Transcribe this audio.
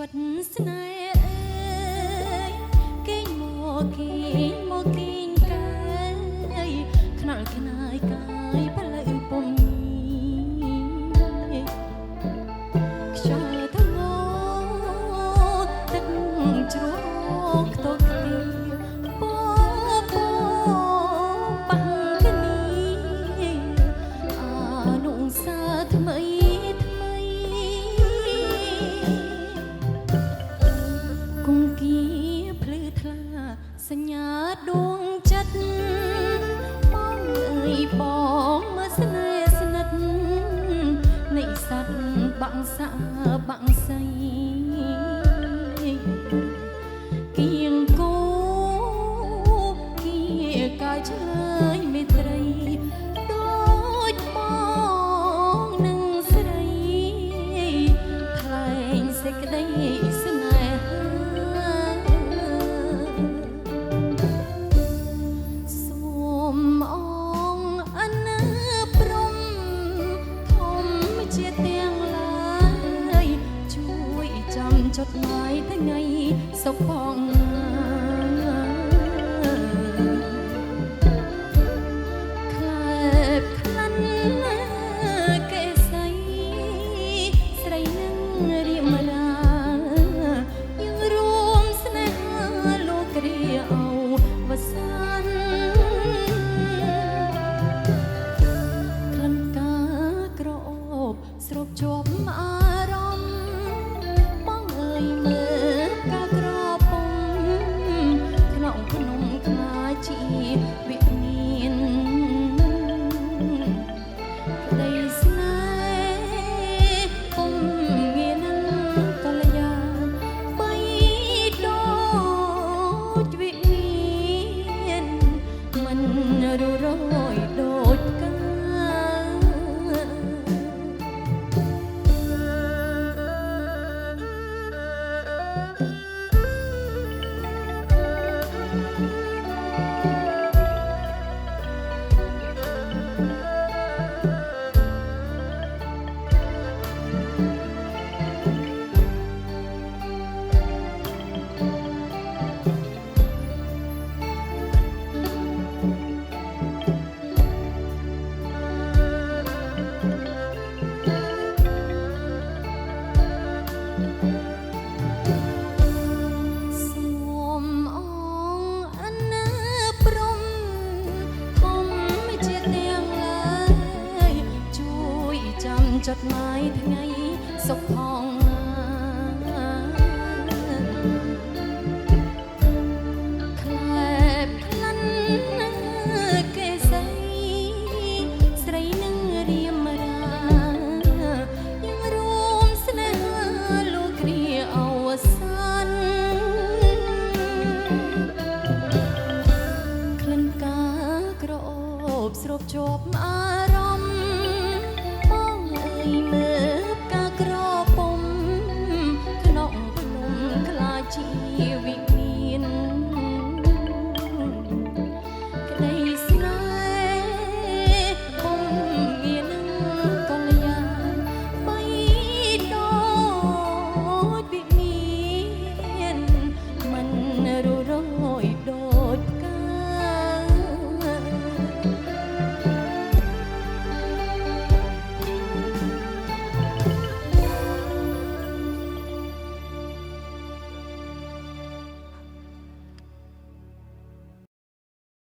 វិតស្នេហ៍គេមកគេមកគេកាយខ្នល់ខ្នាយកាយផ្លូវពុំខ្យល់ទៅមកទឹកជ្រោកខ្ទោខ្ទីបបបាំងគ្នាអានុសាថ្មីសញ្ញាដួងចិត្តបងអើយបងមើលស្នេហ៍ស្និទ្ធនៃសត្វបាំងសាបាំងសៃគៀងគោគៀកាយឆ្លើយមេត្រីដូចបងនឹងស្រីថ្លែងសេចក្តីស្នេហ៍จดหมายថ្ងៃសុខផងខ្លែបខ្លាំងកេសីស្រីនឹងរៀបរាយើងរួមស្នេហាលោកគ្រាអោវសានក្លិនកាក្រអូបស្រូបជាប់អារម្មណ៍មើលកាក្រពុំក្នុងភ្នំខ្លាចជាវិមានក្តីស្នេហ៍ពុំងានឹងកល្យាបីដូចវិមានមិនររយដូចកាจดหมายថ្ងៃសុខផង